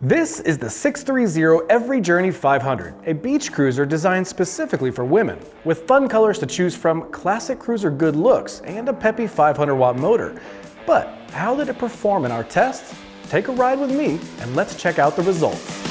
This is the SixThreeZero EVRYjourney 500, a beach cruiser designed specifically for women, with fun colors to choose from, classic cruiser good looks, and a peppy 500-watt motor. But how did it perform in our tests? Take a ride with me and let's check out the results.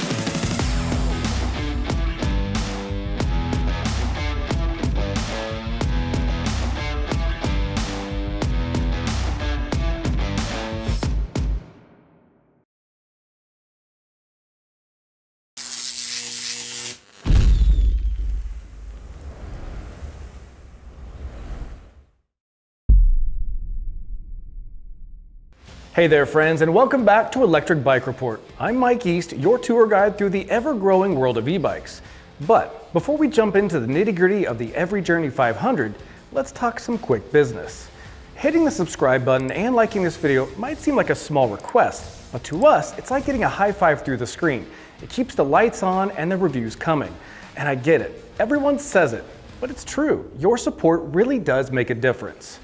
Hey there friends, and welcome back to Electric Bike Report. I'm Mike East, your tour guide through the ever-growing world of e-bikes. But before we jump into the nitty-gritty of the EVRYjourney 500, let's talk some quick business. Hitting the subscribe button and liking this video might seem like a small request, but to us, it's like getting a high five through the screen. It keeps the lights on and the reviews coming. And I get it, everyone says it, but it's true. Your support really does make a difference.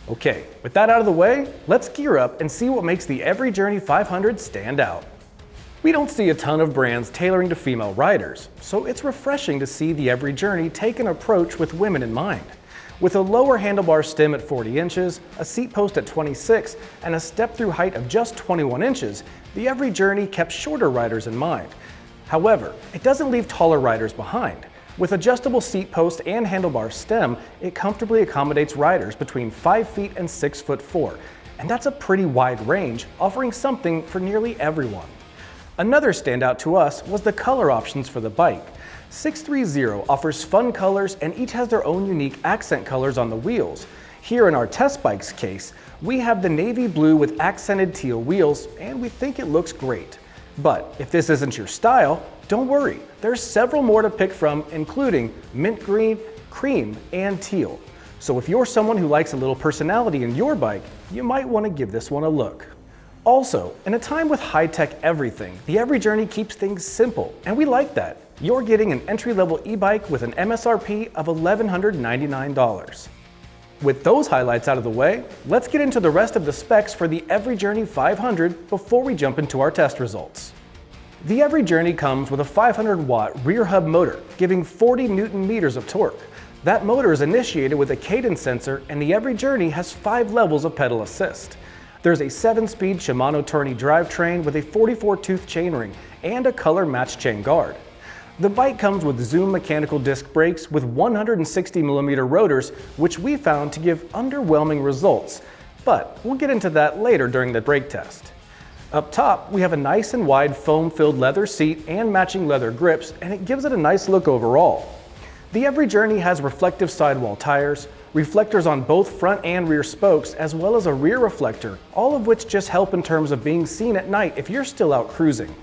Okay, with that out of the way, let's gear up and see what makes the EVRYjourney 500 stand out. We don't see a ton of brands tailoring to female riders, so it's refreshing to see the EVRYjourney take an approach with women in mind. With a lower handlebar stem at 40 inches, a seat post at 26, and a step-through height of just 21 inches, the EVRYjourney kept shorter riders in mind. However, it doesn't leave taller riders behind. With adjustable seat post and handlebar stem, it comfortably accommodates riders between 5 feet and 6'4", and that's a pretty wide range, offering something for nearly everyone. Another standout to us was the color options for the bike. SixThreeZero offers fun colors and each has their own unique accent colors on the wheels. Here in our test bike's case, we have the navy blue with accented teal wheels, and we think it looks great. But if this isn't your style, don't worry, there's several more to pick from, including mint green, cream, and teal. So if you're someone who likes a little personality in your bike, you might want to give this one a look. Also, in a time with high-tech everything, the EVRYjourney keeps things simple, and we like that. You're getting an entry-level e-bike with an MSRP of $1,199. With those highlights out of the way, let's get into the rest of the specs for the EVRYjourney 500 before we jump into our test results. The EVRYjourney comes with a 500-watt rear hub motor, giving 40 Newton-meters of torque. That motor is initiated with a cadence sensor, and the EVRYjourney has 5 levels of pedal assist. There's a 7-speed Shimano tourney drivetrain with a 44-tooth chainring and a color-matched chain guard. The bike comes with Zoom mechanical disc brakes with 160mm rotors, which we found to give underwhelming results, but we'll get into that later during the brake test. Up top, we have a nice and wide foam-filled leather seat and matching leather grips, and it gives it a nice look overall. The EVRYjourney has reflective sidewall tires, reflectors on both front and rear spokes, as well as a rear reflector, all of which just help in terms of being seen at night if you're still out cruising.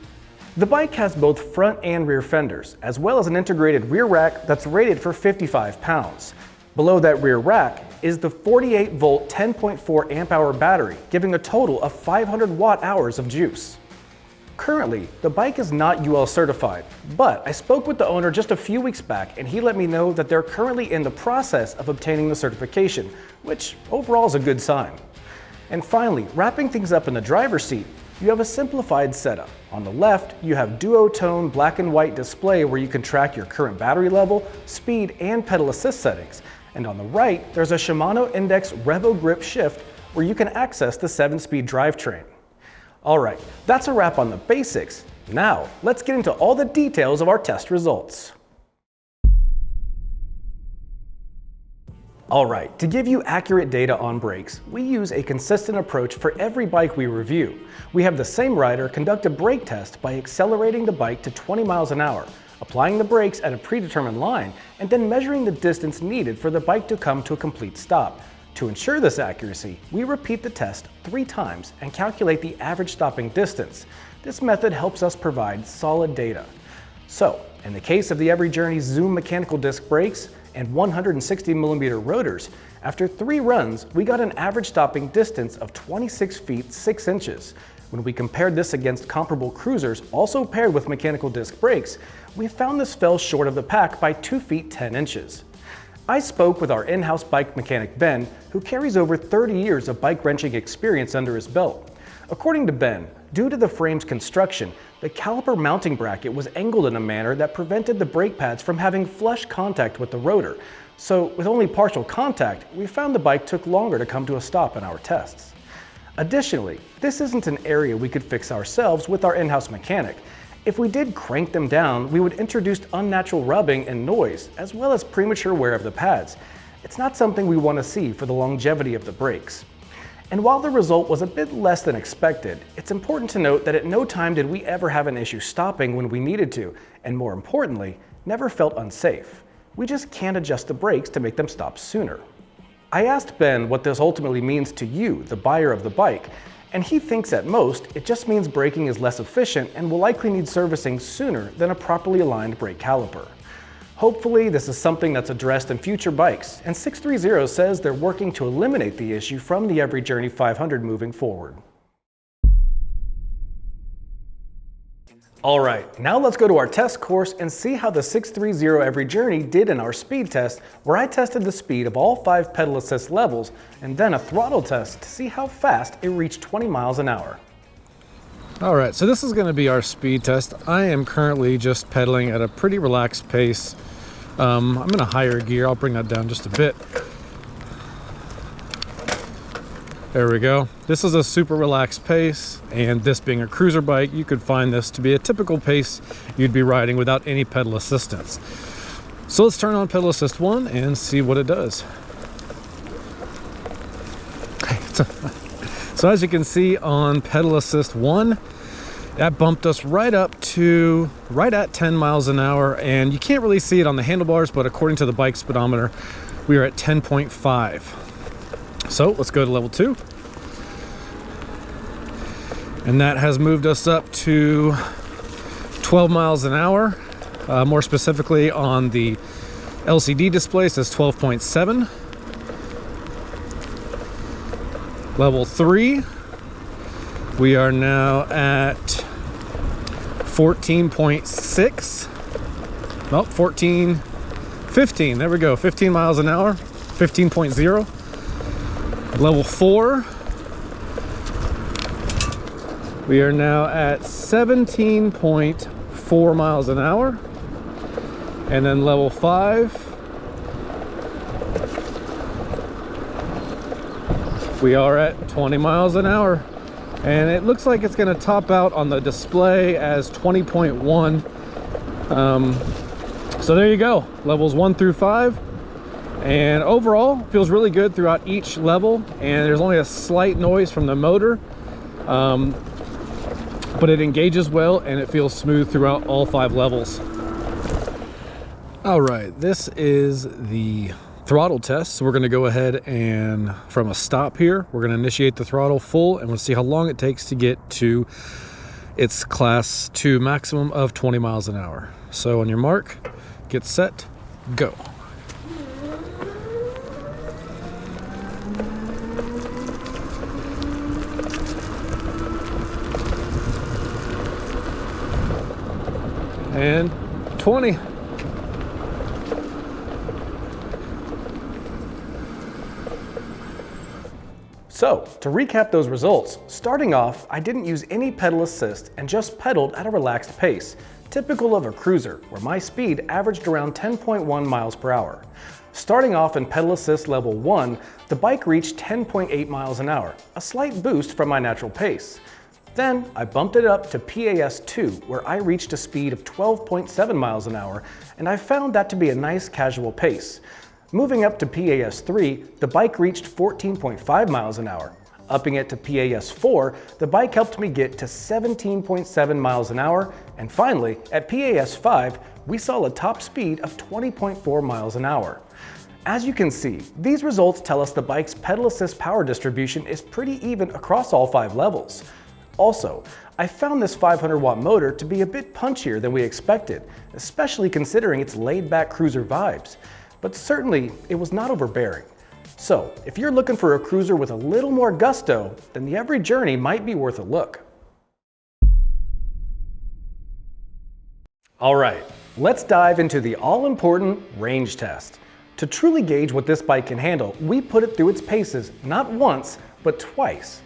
The bike has both front and rear fenders, as well as an integrated rear rack that's rated for 55 pounds. Below that rear rack is the 48-volt 10.4 amp-hour battery, giving a total of 500 watt-hours of juice. Currently, the bike is not UL certified, but I spoke with the owner just a few weeks back and he let me know that they're currently in the process of obtaining the certification, which overall is a good sign. And finally, wrapping things up in the driver's seat, you have a simplified setup. On the left, you have duotone black and white display where you can track your current battery level, speed, and pedal assist settings. And on the right, there's a Shimano Index Revo Grip Shift where you can access the 7-speed drivetrain. Alright, that's a wrap on the basics. Now, let's get into all the details of our test results. Alright, to give you accurate data on brakes, we use a consistent approach for every bike we review. We have the same rider conduct a brake test by accelerating the bike to 20 miles an hour, applying the brakes at a predetermined line, and then measuring the distance needed for the bike to come to a complete stop. To ensure this accuracy, we repeat the test 3 times and calculate the average stopping distance. This method helps us provide solid data. So, in the case of the EVRYjourney's Zoom mechanical disc brakes and 160mm rotors, after 3 runs, we got an average stopping distance of 26 feet 6 inches. When we compared this against comparable cruisers also paired with mechanical disc brakes, we found this fell short of the pack by 2 feet 10 inches. I spoke with our in-house bike mechanic Ben, who carries over 30 years of bike wrenching experience under his belt. According to Ben, due to the frame's construction, The caliper mounting bracket was angled in a manner that prevented the brake pads from having flush contact with the rotor. So with only partial contact, we found the bike took longer to come to a stop in our tests. Additionally, this isn't an area we could fix ourselves with our in-house mechanic. If we did crank them down, we would introduce unnatural rubbing and noise, as well as premature wear of the pads. It's not something we want to see for the longevity of the brakes. And while the result was a bit less than expected, it's important to note that at no time did we ever have an issue stopping when we needed to, and more importantly, never felt unsafe. We just can't adjust the brakes to make them stop sooner. I asked Ben what this ultimately means to you, the buyer of the bike, and he thinks at most it just means braking is less efficient and will likely need servicing sooner than a properly aligned brake caliper. Hopefully this is something that's addressed in future bikes, and 630 says they're working to eliminate the issue from the EVRYjourney 500 moving forward. Alright, now let's go to our test course and see how the 630 EVRYjourney did in our speed test, where I tested the speed of all 5 pedal assist levels and then a throttle test to see how fast it reached 20 miles an hour. Alright, so this is going to be our speed test. I am currently just pedaling at a pretty relaxed pace. I'm in a higher gear. I'll bring that down just a bit. There we go. This is a super relaxed pace, and this being a cruiser bike, you could find this to be a typical pace you'd be riding without any pedal assistance. So let's turn on pedal assist 1 and see what it does. So as you can see on pedal assist 1, that bumped us right up to right at 10 miles an hour, and you can't really see it on the handlebars, but according to the bike speedometer, we are at 10.5. So let's go to level 2. And that has moved us up to 12 miles an hour. More specifically on the LCD display, it says 12.7. Level 3, we are now at 14.6. Well, 15, there we go, 15 miles an hour, 15.0. Level 4, we are now at 17.4 miles an hour. And then level 5, we are at 20 miles an hour. And it looks like it's going to top out on the display as 20.1. So there you go, levels 1 through 5. And overall, feels really good throughout each level, and there's only a slight noise from the motor, but it engages well and it feels smooth throughout all 5 levels. All right, this is the throttle test. So we're gonna go ahead and from a stop here, we're gonna initiate the throttle full, and we'll see how long it takes to get to its class 2 maximum of 20 miles an hour. So on your mark, get set, go. And 20. So, to recap those results, starting off, I didn't use any pedal assist and just pedaled at a relaxed pace, typical of a cruiser, where my speed averaged around 10.1 miles per hour. Starting off in pedal assist level 1, the bike reached 10.8 miles an hour, a slight boost from my natural pace. Then I bumped it up to PAS 2, where I reached a speed of 12.7 miles an hour, and I found that to be a nice casual pace. Moving up to PAS 3, the bike reached 14.5 miles an hour. Upping it to PAS 4, the bike helped me get to 17.7 miles an hour, and finally, at PAS 5, we saw a top speed of 20.4 miles an hour. As you can see, these results tell us the bike's pedal assist power distribution is pretty even across all 5 levels. Also, I found this 500-watt motor to be a bit punchier than we expected, especially considering its laid-back cruiser vibes. But certainly, it was not overbearing. So, if you're looking for a cruiser with a little more gusto, then the EVRYjourney might be worth a look. Alright, let's dive into the all-important range test. To truly gauge what this bike can handle, we put it through its paces not once, but twice.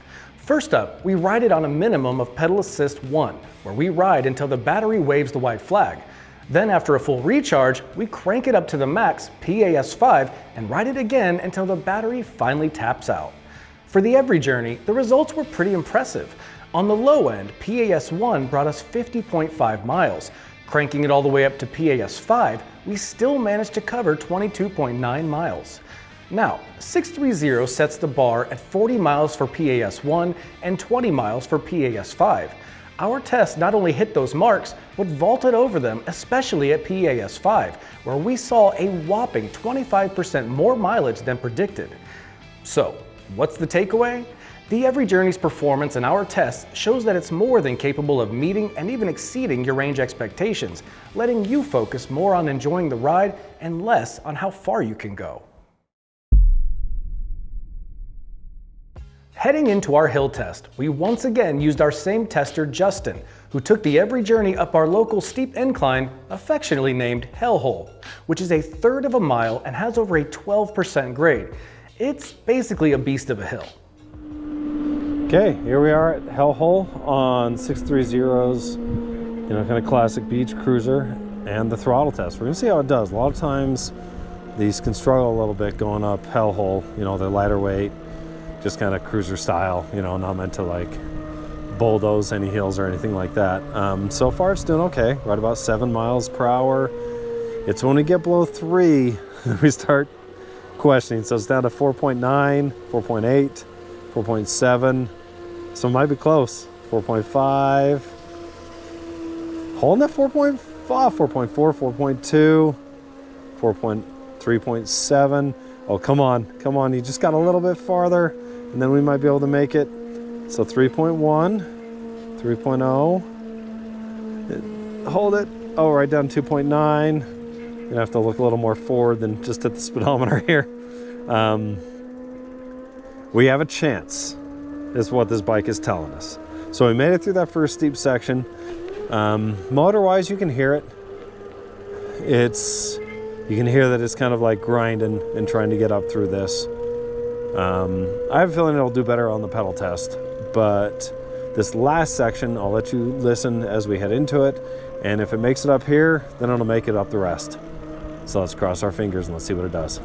First up, we ride it on a minimum of pedal assist 1, where we ride until the battery waves the white flag. Then after a full recharge, we crank it up to the max PAS 5 and ride it again until the battery finally taps out. For the EVRYjourney, the results were pretty impressive. On the low end, PAS 1 brought us 50.5 miles. Cranking it all the way up to PAS 5, we still managed to cover 22.9 miles. Now, 630 sets the bar at 40 miles for PAS 1 and 20 miles for PAS 5. Our test not only hit those marks, but vaulted over them, especially at PAS 5, where we saw a whopping 25% more mileage than predicted. So, what's the takeaway? The EVRYjourney's performance in our tests shows that it's more than capable of meeting and even exceeding your range expectations, letting you focus more on enjoying the ride and less on how far you can go. Heading into our hill test, we once again used our same tester, Justin, who took the EVRYjourney up our local steep incline, affectionately named Hellhole, which is 1/3 of a mile and has over a 12% grade. It's basically a beast of a hill. Okay, here we are at Hellhole on 630's, kind of classic beach cruiser and the throttle test. We're gonna see how it does. A lot of times these can struggle a little bit going up Hellhole. They're lighter weight, just kind of cruiser style, not meant to like bulldoze any hills or anything like that. So far it's doing okay, right about 7 miles per hour. It's when we get below 3 that we start questioning. So it's down to 4.9, 4.8, 4.7. So it might be close. 4.5. Holding at 4.5, 4.4, 4.2, 3.7. Oh, come on. You just got a little bit farther, and then we might be able to make it. So 3.1, 3.0. Hold it. Oh, right down 2.9. Gonna have to look a little more forward than just at the speedometer here. We have a chance, is what this bike is telling us. So we made it through that first steep section. Motor-wise, you can hear it. You can hear that it's kind of like grinding and trying to get up through this. I have a feeling it'll do better on the pedal test, but this last section, I'll let you listen as we head into it, and if it makes it up here, then it'll make it up the rest. So let's cross our fingers and let's see what it does.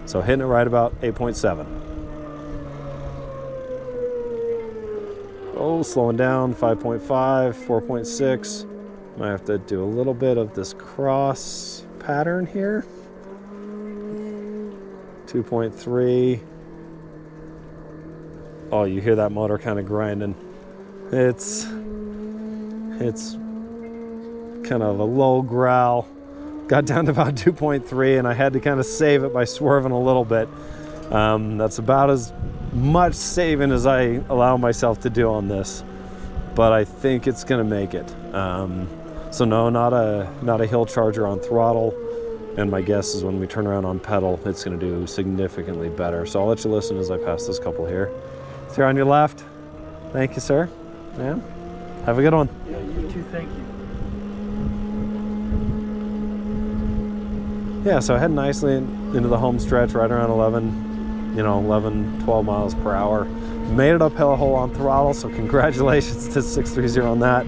So hitting it right about 8.7. Oh, slowing down, 5.5, 4.6. Might have to do a little bit of this cross pattern here. 2.3. Oh, you hear that motor kind of grinding. It's kind of a low growl. Got down to about 2.3 and I had to kind of save it by swerving a little bit. That's about as much saving as I allow myself to do on this, but I think it's gonna make it. So no, not a hill charger on throttle, and my guess is when we turn around on pedal, it's gonna do significantly better. So I'll let you listen as I pass this couple here. It's here on your left. Thank you, sir. Yeah. Have a good one. Yeah, you too, thank you. Yeah, so heading nicely into the home stretch, right around 11, 12 miles per hour. Made it up Hellhole on throttle, so congratulations to 630 on that.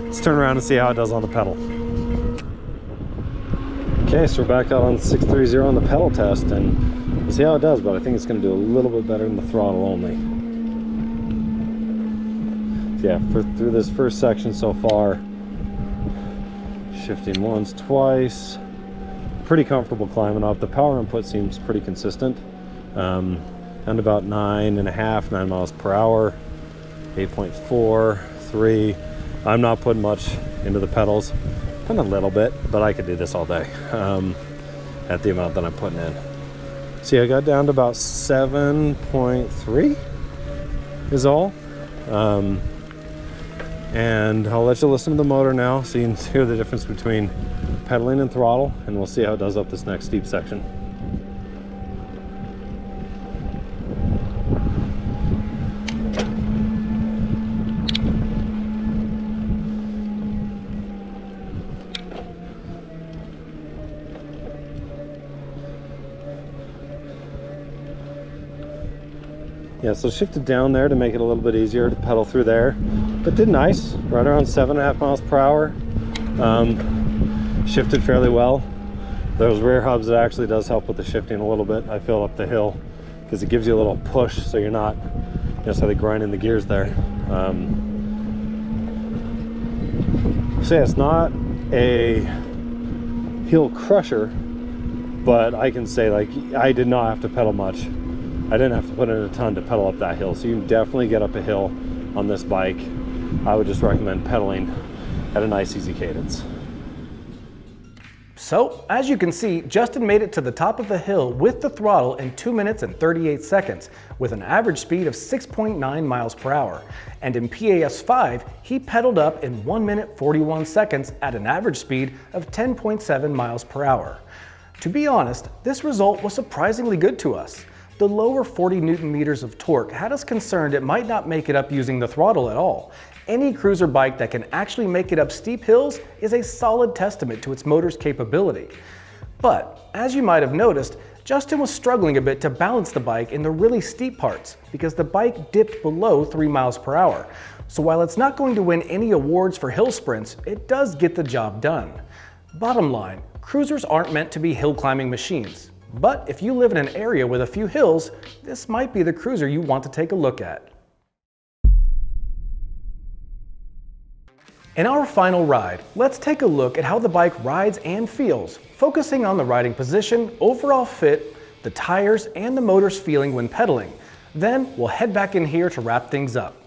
Let's turn around and see how it does on the pedal. Okay, so we're back out on 630 on the pedal test, and we'll see how it does, but I think it's going to do a little bit better than the throttle only. Yeah, through this first section so far, shifting once, twice. Pretty comfortable climbing up. The power input seems pretty consistent. And about 9 miles per hour, 8.4, 3. I'm not putting much into the pedals. Putting a little bit, but I could do this all day at the amount that I'm putting in. See, I got down to about 7.3 is all. And I'll let you listen to the motor now so you can hear the difference between pedaling and throttle, and we'll see how it does up this next steep section. Yeah, so shifted down there to make it a little bit easier to pedal through there, but did nice, right around 7.5 miles per hour. Shifted fairly well. Those rear hubs, it actually does help with the shifting a little bit, I feel, up the hill, because it gives you a little push so you're not necessarily grinding the gears there. So yeah, it's not a hill crusher, but I can say, like, I did not have to pedal much. I didn't have to put in a ton to pedal up that hill, so you can definitely get up a hill on this bike. I would just recommend pedaling at a nice easy cadence. So, as you can see, Justin made it to the top of the hill with the throttle in 2 minutes and 38 seconds, with an average speed of 6.9 miles per hour. And in PAS5, he pedaled up in 1 minute 41 seconds at an average speed of 10.7 miles per hour. To be honest, this result was surprisingly good to us. The lower 40 Newton meters of torque had us concerned it might not make it up using the throttle at all. Any cruiser bike that can actually make it up steep hills is a solid testament to its motor's capability. But, as you might have noticed, Justin was struggling a bit to balance the bike in the really steep parts because the bike dipped below 3 miles per hour. So while it's not going to win any awards for hill sprints, it does get the job done. Bottom line, cruisers aren't meant to be hill climbing machines. But if you live in an area with a few hills, this might be the cruiser you want to take a look at. In our final ride, let's take a look at how the bike rides and feels, focusing on the riding position, overall fit, the tires, and the motor's feeling when pedaling. Then we'll head back in here to wrap things up.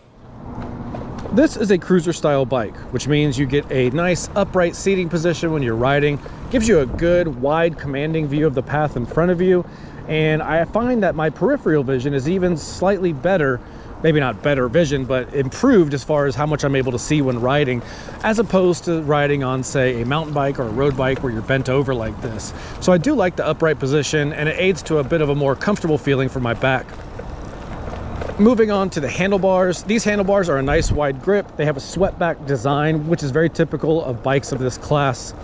This is a cruiser style bike, which means you get a nice upright seating position when you're riding, gives you a good wide commanding view of the path in front of you, and I find that my peripheral vision is even slightly better, maybe not better vision, but improved as far as how much I'm able to see when riding, as opposed to riding on, say, a mountain bike or a road bike where you're bent over like this. So I do like the upright position, and it aids to a bit of a more comfortable feeling for my back. Moving on to the handlebars. These handlebars are a nice wide grip. They have a swept back design, which is very typical of bikes of this class.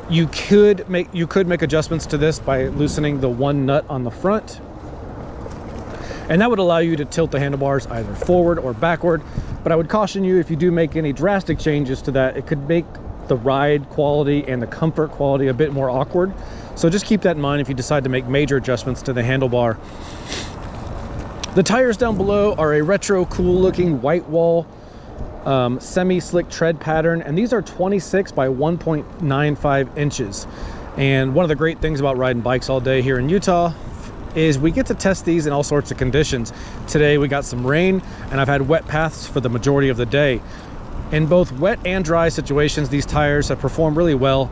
You could make adjustments to this by loosening the one nut on the front, and that would allow you to tilt the handlebars either forward or backward. But I would caution you, if you do make any drastic changes to that, it could make the ride quality and the comfort quality a bit more awkward. So just keep that in mind if you decide to make major adjustments to the handlebar. The tires down below are a retro cool looking white wall semi-slick tread pattern, and these are 26 by 1.95 inches. And one of the great things about riding bikes all day here in Utah is we get to test these in all sorts of conditions. Today we got some rain, and I've had wet paths for the majority of the day. In both wet and dry situations, these tires have performed really well.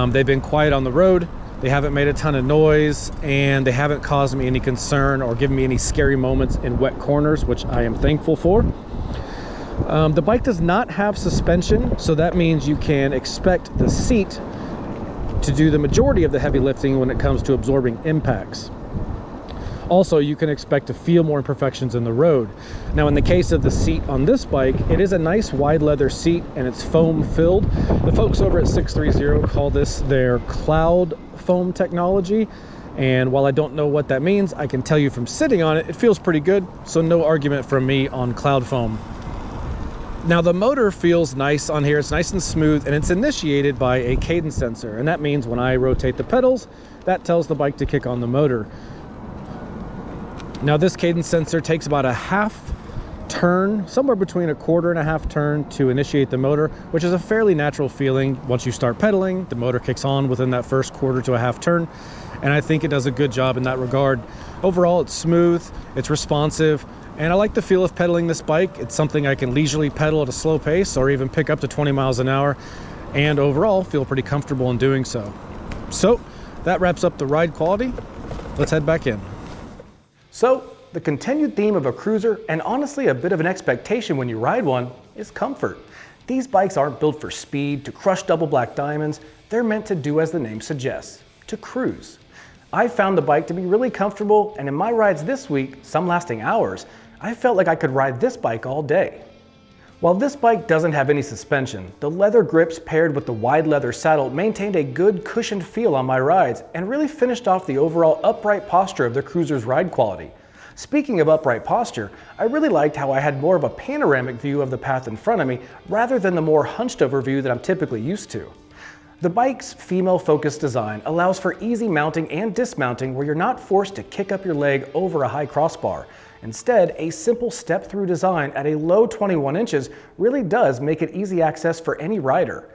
They've been quiet on the road, they haven't made a ton of noise, and they haven't caused me any concern or given me any scary moments in wet corners, which I am thankful for. The bike does not have suspension, so that means you can expect the seat to do the majority of the heavy lifting when it comes to absorbing impacts. Also, you can expect to feel more imperfections in the road. Now, in the case of the seat on this bike, it is a nice wide leather seat and it's foam filled. The folks over at SixThreeZero call this their cloud foam technology. And while I don't know what that means, I can tell you from sitting on it, it feels pretty good. So no argument from me on cloud foam. Now the motor feels nice on here. It's nice and smooth, and it's initiated by a cadence sensor. And that means when I rotate the pedals, that tells the bike to kick on the motor. Now this cadence sensor takes about a half turn, somewhere between a quarter and a half turn to initiate the motor, which is a fairly natural feeling. Once you start pedaling, the motor kicks on within that first quarter to a half turn. And I think it does a good job in that regard. Overall, it's smooth, it's responsive, and I like the feel of pedaling this bike. It's something I can leisurely pedal at a slow pace or even pick up to 20 miles an hour, and overall feel pretty comfortable in doing so. So that wraps up the ride quality. Let's head back in. So, the continued theme of a cruiser, and honestly a bit of an expectation when you ride one, is comfort. These bikes aren't built for speed, to crush double black diamonds. They're meant to do as the name suggests, to cruise. I found the bike to be really comfortable, and in my rides this week, some lasting hours, I felt like I could ride this bike all day. While this bike doesn't have any suspension, the leather grips paired with the wide leather saddle maintained a good cushioned feel on my rides and really finished off the overall upright posture of the cruiser's ride quality. Speaking of upright posture, I really liked how I had more of a panoramic view of the path in front of me rather than the more hunched over view that I'm typically used to. The bike's female-focused design allows for easy mounting and dismounting where you're not forced to kick up your leg over a high crossbar. Instead, a simple step-through design at a low 21 inches really does make it easy access for any rider.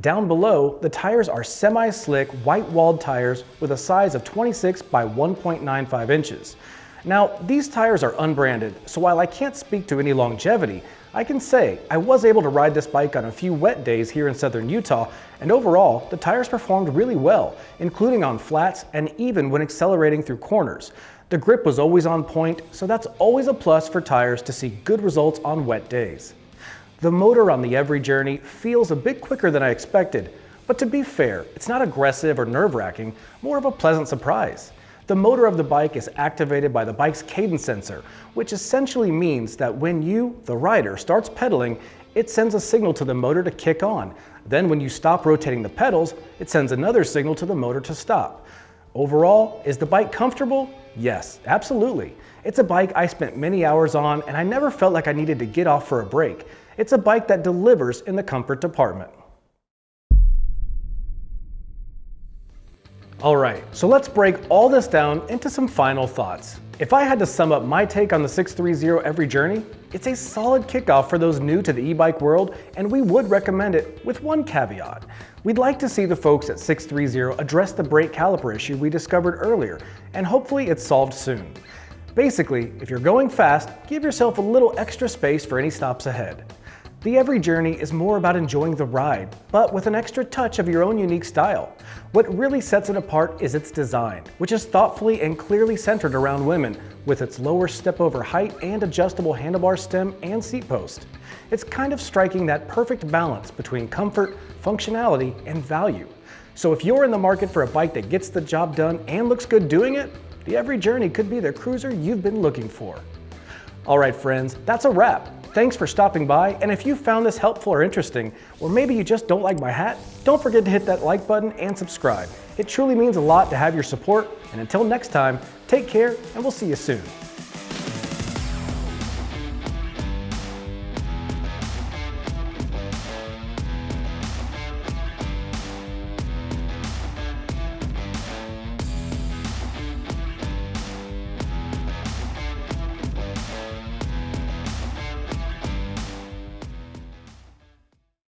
Down below, the tires are semi-slick, white-walled tires with a size of 26 by 1.95 inches. Now, these tires are unbranded, so while I can't speak to any longevity, I can say I was able to ride this bike on a few wet days here in southern Utah, and overall, the tires performed really well, including on flats and even when accelerating through corners. The grip was always on point, so that's always a plus for tires to see good results on wet days. The motor on the EVRYjourney feels a bit quicker than I expected, but to be fair, it's not aggressive or nerve-wracking, more of a pleasant surprise. The motor of the bike is activated by the bike's cadence sensor, which essentially means that when you, the rider, starts pedaling, it sends a signal to the motor to kick on. Then when you stop rotating the pedals, it sends another signal to the motor to stop. Overall, is the bike comfortable? Yes, absolutely. It's a bike I spent many hours on and I never felt like I needed to get off for a break. It's a bike that delivers in the comfort department. Alright, so let's break all this down into some final thoughts. If I had to sum up my take on the 630 EVRYjourney, it's a solid kickoff for those new to the e-bike world, and we would recommend it with one caveat. We'd like to see the folks at 630 address the brake caliper issue we discovered earlier, and hopefully it's solved soon. Basically, if you're going fast, give yourself a little extra space for any stops ahead. The EVRYjourney is more about enjoying the ride, but with an extra touch of your own unique style. What really sets it apart is its design, which is thoughtfully and clearly centered around women, with its lower step-over height and adjustable handlebar stem and seat post. It's kind of striking that perfect balance between comfort, functionality, and value. So if you're in the market for a bike that gets the job done and looks good doing it, the EVRYjourney could be the cruiser you've been looking for. Alright friends, that's a wrap. Thanks for stopping by, and if you found this helpful or interesting, or maybe you just don't like my hat, don't forget to hit that like button and subscribe. It truly means a lot to have your support, and until next time, take care and we'll see you soon.